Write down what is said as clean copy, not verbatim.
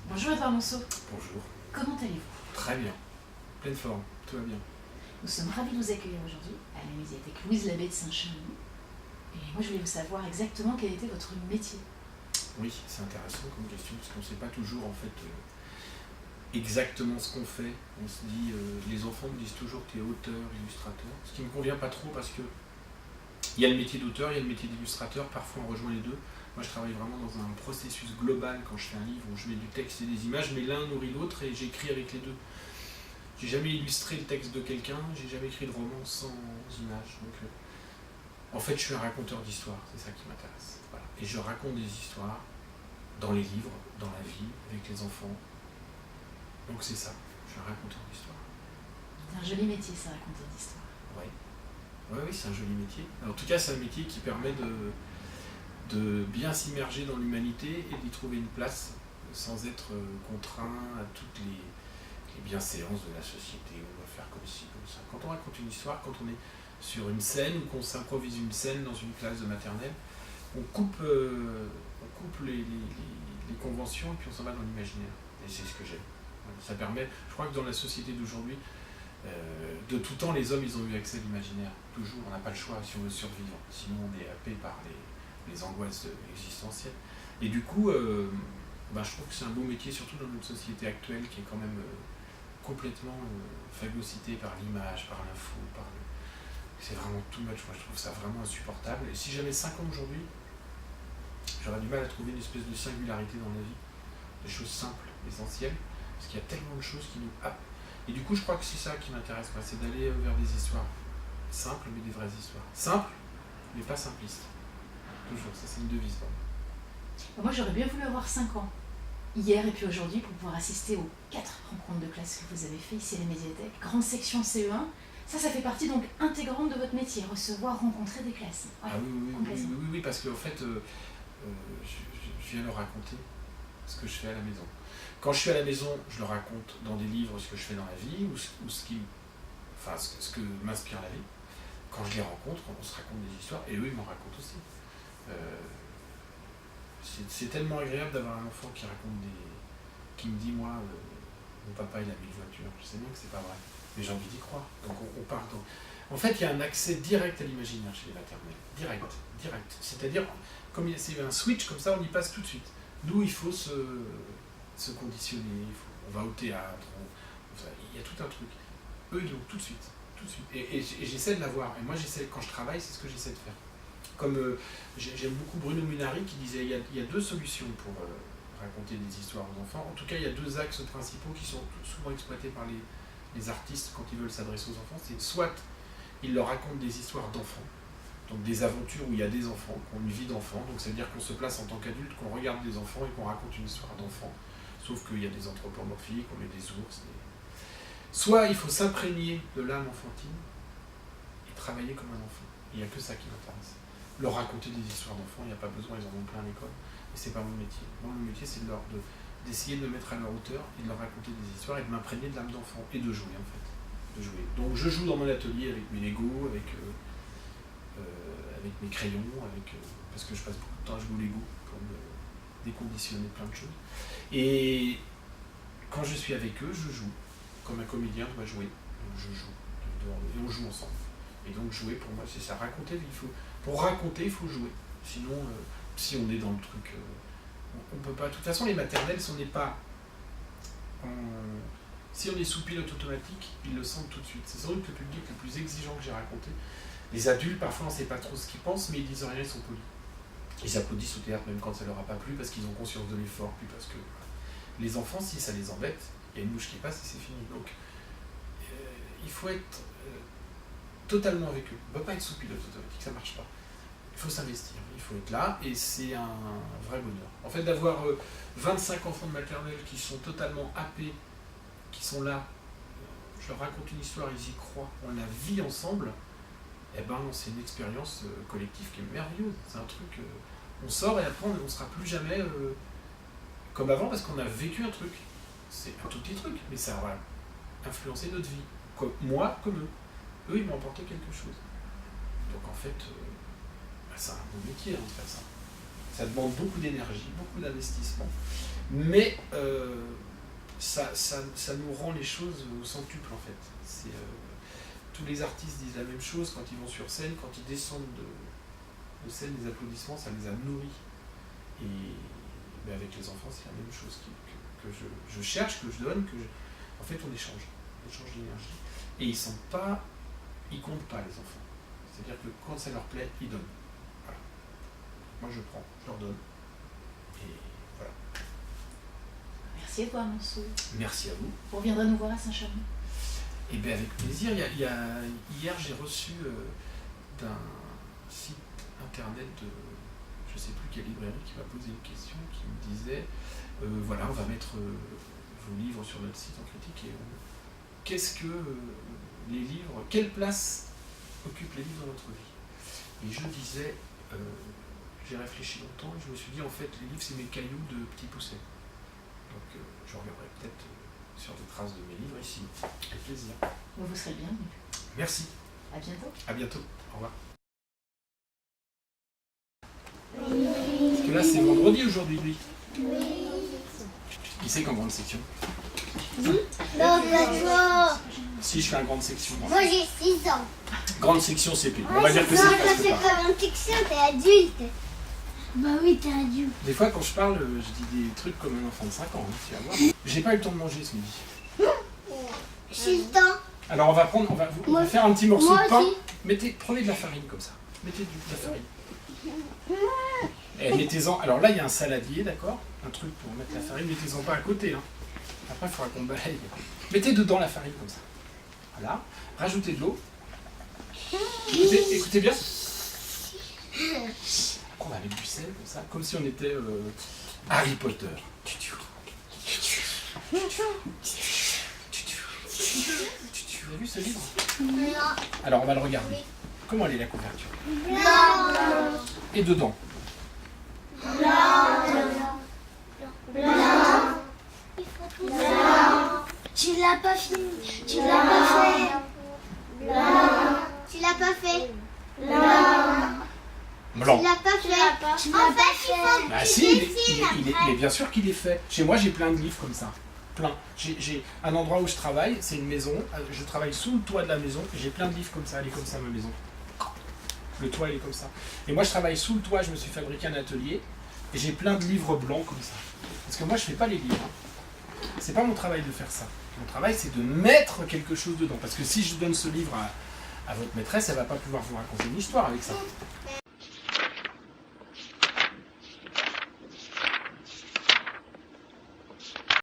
Bonjour Edouard Monceau, Bonjour. comment allez-vous? Très bien. Pleine forme. Tout va bien. Nous sommes ravis de vous accueillir aujourd'hui à la médiathèque Louise Labbé de Saint-Chamond. Et moi je voulais vous savoir exactement quel était votre métier. Oui, c'est intéressant comme question parce qu'on ne sait pas toujours en fait exactement ce qu'on fait. On se dit, les enfants me disent toujours que tu es auteur, illustrateur, ce qui ne me convient pas trop parce que il y a le métier d'auteur, il y a le métier d'illustrateur, parfois on rejoint les deux. Moi je travaille vraiment dans un processus global quand je fais un livre où je mets du texte et des images, mais l'un nourrit l'autre et j'écris avec les deux. J'ai jamais illustré le texte de quelqu'un, j'ai jamais écrit de roman sans images. Donc, en fait, je suis un raconteur d'histoires, c'est ça qui m'intéresse. Voilà. Et je raconte des histoires dans les livres, dans la vie, avec les enfants. Donc c'est ça, je suis un raconteur d'histoires. C'est un joli métier ça, raconter d'histoire. Oui, c'est un joli métier. Alors, en tout cas, c'est un métier qui permet de bien s'immerger dans l'humanité et d'y trouver une place sans être contraint à toutes les bienséances de la société. On va faire comme ci, comme ça. Quand on raconte une histoire, quand on est sur une scène ou qu'on s'improvise une scène dans une classe de maternelle, on coupe les conventions et puis on s'en va dans l'imaginaire. Et c'est ce que j'aime. Ça permet, je crois que dans la société d'aujourd'hui, de tout temps, les hommes, ils ont eu accès à l'imaginaire. Toujours, on n'a pas le choix si on veut survivre. Sinon, on est happé par les angoisses existentielles. Et du coup, je trouve que c'est un beau métier, surtout dans notre société actuelle qui est quand même complètement phagocytée par l'image, par l'info, c'est vraiment too much. Moi, je trouve ça vraiment insupportable. Et si j'avais 5 ans aujourd'hui, j'aurais du mal à trouver une espèce de singularité dans la vie, des choses simples, essentielles, parce qu'il y a tellement de choses qui nous happent. Et du coup, je crois que c'est ça qui m'intéresse, c'est d'aller vers des histoires simples, mais des vraies histoires. Simples, mais pas simplistes. Toujours, ça c'est une devise. Moi j'aurais bien voulu avoir 5 ans, hier et puis aujourd'hui, pour pouvoir assister aux 4 rencontres de classe que vous avez fait ici à la médiathèque. Grande section CE1, ça fait partie donc intégrante de votre métier, recevoir, rencontrer des classes. Ouais, ah oui, parce qu'en fait, je viens leur raconter ce que je fais à la maison. Quand je suis à la maison, je leur raconte dans des livres ce que je fais dans la vie, ou ce que m'inspire la vie. Quand je les rencontre, on se raconte des histoires, et eux, ils m'en racontent aussi. C'est tellement agréable d'avoir un enfant qui me dit, moi, mon papa, il a mis une voiture. Je sais bien que c'est pas vrai, mais j'ai envie d'y croire. Donc on part dans... En fait, il y a un accès direct à l'imaginaire chez les maternelles. Direct. C'est-à-dire, comme c'est un switch, comme ça, on y passe tout de suite. Nous, il faut se conditionner, on va au théâtre, il y a tout un truc. Eux, ils l'ont tout de suite. Et j'essaie de l'avoir. Et moi, quand je travaille, c'est ce que j'essaie de faire. Comme j'aime beaucoup Bruno Munari qui disait il y a 2 solutions pour raconter des histoires aux enfants. En tout cas, il y a 2 axes principaux qui sont souvent exploités par les artistes quand ils veulent s'adresser aux enfants. C'est soit ils leur racontent des histoires d'enfants, donc des aventures où il y a des enfants, qui ont une vie d'enfant, donc ça veut dire qu'on se place en tant qu'adulte, qu'on regarde des enfants et qu'on raconte une histoire d'enfant, sauf qu'il y a des anthropomorphies, qu'on met des ours. Soit il faut s'imprégner de l'âme enfantine et travailler comme un enfant. Il n'y a que ça qui m'intéresse. Leur raconter des histoires d'enfants, il n'y a pas besoin, ils en ont plein à l'école, mais c'est pas mon métier. Moi, mon métier, c'est d'essayer de me mettre à leur hauteur et de leur raconter des histoires et de m'imprégner de l'âme d'enfant et de jouer en fait. Donc je joue dans mon atelier avec mes Lego, avec mes crayons, parce que je passe beaucoup de temps à jouer au Lego pour me déconditionner plein de choses. Et quand je suis avec eux, je joue, comme un comédien doit jouer. Donc je joue, et on joue ensemble. Et donc jouer, pour moi, c'est ça. Pour raconter, il faut jouer. Sinon, si on est dans le truc, on peut pas. De toute façon, les maternelles, si on est sous pilote automatique, ils le sentent tout de suite. C'est sans doute le public le plus exigeant que j'ai raconté. Les adultes, parfois, on ne sait pas trop ce qu'ils pensent, mais ils disent rien, ils sont polis. Ils applaudissent au théâtre même quand ça leur a pas plu, parce qu'ils ont conscience de l'effort, puis parce que les enfants, si ça les embête, il y a une mouche qui passe et c'est fini. Donc, il faut être totalement avec eux. On ne peut pas être sous pilote automatique, ça ne marche pas. Il faut s'investir, il faut être là, et c'est un vrai bonheur. En fait, d'avoir 25 enfants de maternelle qui sont totalement happés, qui sont là, je leur raconte une histoire, ils y croient, on la vit ensemble, c'est une expérience collective qui est merveilleuse. C'est un truc, on sort et après on ne sera plus jamais comme avant parce qu'on a vécu un truc. C'est un tout petit truc, mais ça va influencer notre vie. Comme moi, comme eux. Eux, ils m'ont apporté quelque chose. Donc en fait, c'est un beau métier de faire ça. Ça demande beaucoup d'énergie, beaucoup d'investissement. Mais ça nous rend les choses au centuple en fait. Tous les artistes disent la même chose quand ils vont sur scène, quand ils descendent de scène, les applaudissements, ça les a nourris. Et ben avec les enfants, c'est la même chose que je cherche, que je donne, en fait on échange d'énergie. Et ils comptent pas les enfants. C'est-à-dire que quand ça leur plaît, ils donnent. Voilà. Moi je prends, je leur donne. Et voilà. Merci à toi, Mansour. Merci à vous. Vous reviendrez nous voir à Saint-Chamond. Et bien avec plaisir. Hier j'ai reçu d'un site internet de je ne sais plus quelle librairie qui m'a posé une question qui me disait voilà, on va mettre vos livres sur notre site en critique et qu'est-ce que les livres, quelle place occupent les livres dans notre vie? Et je disais, j'ai réfléchi longtemps et je me suis dit en fait les livres c'est mes cailloux de petits poussets. Donc je reviendrai peut-être sur des traces de mes livres ici. Avec plaisir. Vous serez le bienvenu. Merci. À bientôt. À bientôt. Au revoir. Parce que là, c'est vendredi aujourd'hui, lui. Qui c'est qu'en grande section? Non, pas toi. Si je fais une grande section. Moi j'ai 6 ans. Grande section CP. On Moi va j'ai dire que 6 ans, c'est quand presque c'est pas. pas grande section, t'es adulte. Bah oui, t'es adulte. Des fois, quand je parle, je dis des trucs comme un enfant de 5 ans. Hein, tu vas voir. J'ai pas eu le temps de manger ce midi. J'ai le temps. Alors, on va faire un petit morceau Moi de pain. aussi. Prenez de la farine comme ça. Mettez de la farine. Et mettez-en. Alors là, il y a un saladier, d'accord? Un truc pour mettre la farine. Mettez-en pas à côté. Hein. Après, il faudra qu'on balaye. Mettez dedans la farine comme ça. Voilà. Rajoutez de l'eau. Écoutez bien. On va mettre du sel comme ça, comme si on était Harry Potter. Vous avez vu ce livre? Non. Alors on va le regarder. Comment elle est la couverture? Blanc. Et dedans? Blanc. Tu l'as pas fini. Tu l'as pas fait. Blanc. Tu l'as pas fait. Blanc. Blanc. Tu l'as pas fait. En fait, il faut Bah que si, tu dessines mais bien sûr qu'il est fait. Chez moi, j'ai plein de livres comme ça. Plein. J'ai un endroit où je travaille, c'est une maison. Je travaille sous le toit de la maison. J'ai plein de livres comme ça. Elle est comme ça, ma maison. Le toit, il est comme ça. Et moi, je travaille sous le toit. Je me suis fabriqué un atelier. Et j'ai plein de livres blancs comme ça. Parce que moi, je fais pas les livres. Hein. C'est pas mon travail de faire ça. Mon travail, c'est de mettre quelque chose dedans. Parce que si je donne ce livre à votre maîtresse, elle va pas pouvoir vous raconter une histoire avec ça.